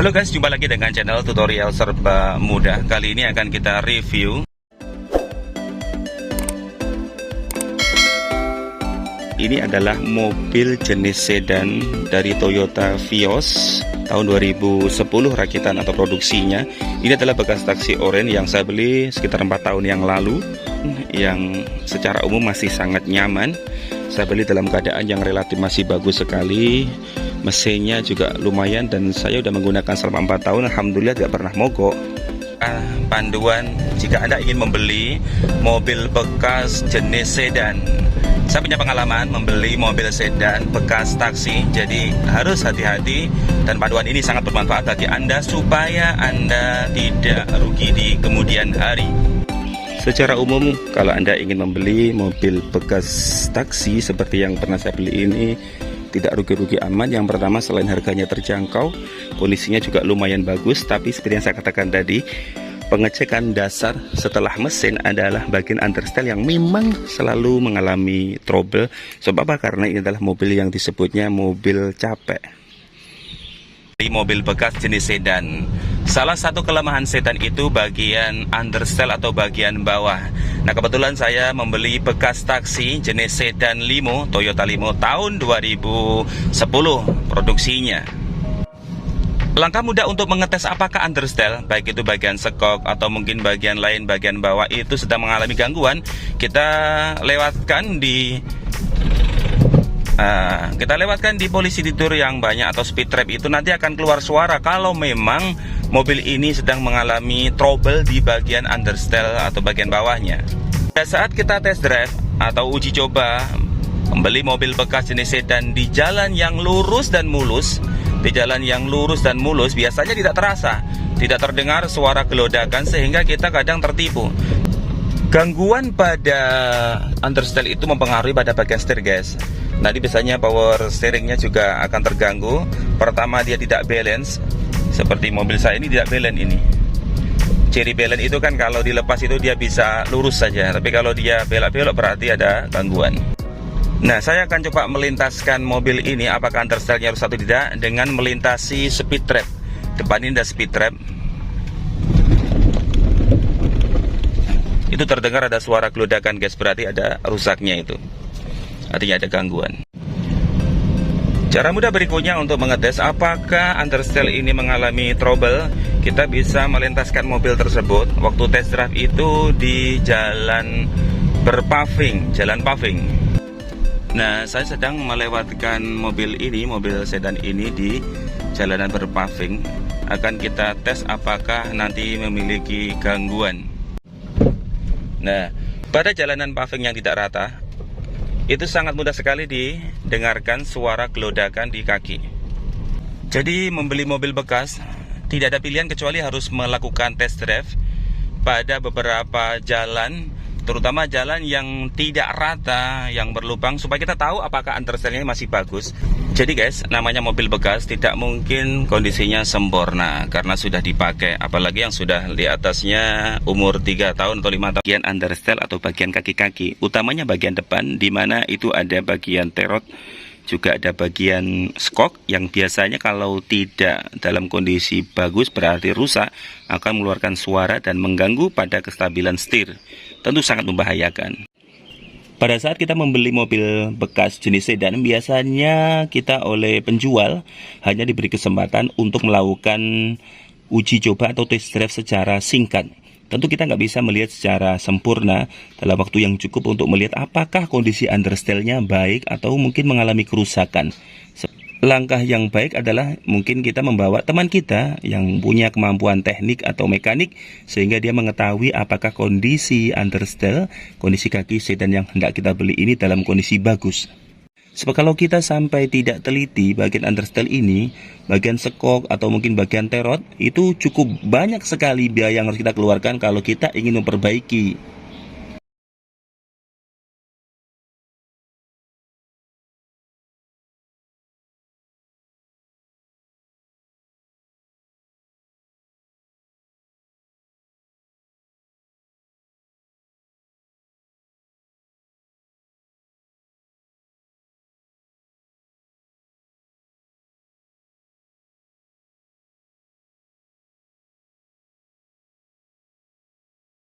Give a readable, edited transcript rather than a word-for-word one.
Halo guys, jumpa lagi dengan channel tutorial serba mudah. Kali ini akan kita review. Ini adalah mobil jenis sedan dari Toyota Vios tahun 2010 rakitan atau produksinya. Ini adalah bekas taksi oranye yang saya beli sekitar 4 tahun yang lalu, yang secara umum masih sangat nyaman. Saya beli dalam keadaan yang relatif masih bagus sekali. Mesinnya juga lumayan dan saya sudah menggunakan selama 4 tahun. Alhamdulillah tidak pernah mogok. Panduan jika Anda ingin membeli mobil bekas jenis sedan. Saya punya pengalaman membeli mobil sedan bekas taksi, jadi harus hati-hati, dan panduan ini sangat bermanfaat bagi Anda supaya Anda tidak rugi di kemudian hari. Secara umum, kalau Anda ingin membeli mobil bekas taksi seperti yang pernah saya beli ini, tidak rugi-rugi aman. Yang pertama, selain harganya terjangkau, kondisinya juga lumayan bagus. Tapi seperti yang saya katakan tadi, pengecekan dasar setelah mesin adalah bagian understyle yang memang selalu mengalami trouble. Sebab apa? Karena ini adalah mobil yang disebutnya mobil capek. Mobil bekas jenis sedan, salah satu kelemahan sedan itu bagian understyle atau bagian bawah. Nah, kebetulan saya membeli bekas taksi jenis sedan Limo, Toyota Limo tahun 2010 produksinya. Langkah mudah untuk mengetes apakah understyle, baik itu bagian sekok atau mungkin bagian lain, bagian bawah itu sedang mengalami gangguan, kita lewatkan di polisi tidur yang banyak atau speed trap. Itu nanti akan keluar suara kalau memang mobil ini sedang mengalami trouble di bagian understyle atau bagian bawahnya. Pada saat kita test drive atau uji coba membeli mobil bekas jenis sedan di jalan yang lurus dan mulus, biasanya tidak terasa, tidak terdengar suara gelodakan sehingga kita kadang tertipu. Gangguan pada understyle itu mempengaruhi pada bagian setir, guys. Nanti biasanya power steeringnya juga akan terganggu. Pertama, dia tidak balance, seperti mobil saya ini tidak balance ini. Ciri balance itu kan kalau dilepas itu dia bisa lurus saja, tapi kalau dia belok-belok berarti ada gangguan. Nah, saya akan coba melintaskan mobil ini apakah understyle-nya rusak atau tidak dengan melintasi speed trap. Depan ini ada speed trap. Itu terdengar ada suara gelodakan, guys, berarti ada rusaknya itu. Artinya ada gangguan. Cara mudah berikutnya untuk mengetes apakah understyle ini mengalami trouble, kita bisa melintaskan mobil tersebut. Waktu test drive itu di jalan berpaving, jalan paving. Nah, saya sedang melewatkan mobil ini, mobil sedan ini di jalanan berpaving. Akan kita tes apakah nanti memiliki gangguan. Nah, pada jalanan paving yang tidak rata, itu sangat mudah sekali didengarkan suara gelodakan di kaki. Jadi membeli mobil bekas tidak ada pilihan kecuali harus melakukan test drive pada beberapa jalan, terutama jalan yang tidak rata, yang berlubang, supaya kita tahu apakah understyle-nya masih bagus. Jadi guys, namanya mobil bekas tidak mungkin kondisinya sempurna karena sudah dipakai, apalagi yang sudah di atasnya umur 3 tahun atau 5 tahun. Bagian understyle atau bagian kaki-kaki, utamanya bagian depan, di mana itu ada bagian terot, juga ada bagian skok yang biasanya kalau tidak dalam kondisi bagus berarti rusak, akan mengeluarkan suara dan mengganggu pada kestabilan setir. Tentu sangat membahayakan. Pada saat kita membeli mobil bekas jenis sedan, biasanya kita oleh penjual hanya diberi kesempatan untuk melakukan uji coba atau test drive secara singkat. Tentu kita nggak bisa melihat secara sempurna dalam waktu yang cukup untuk melihat apakah kondisi understyle-nya baik atau mungkin mengalami kerusakan. Langkah yang baik adalah mungkin kita membawa teman kita yang punya kemampuan teknik atau mekanik, sehingga dia mengetahui apakah kondisi understyle, kondisi kaki sedan yang hendak kita beli ini dalam kondisi bagus. Sebab kalau kita sampai tidak teliti bagian understyle ini, bagian sekok atau mungkin bagian terot, itu cukup banyak sekali biaya yang harus kita keluarkan kalau kita ingin memperbaiki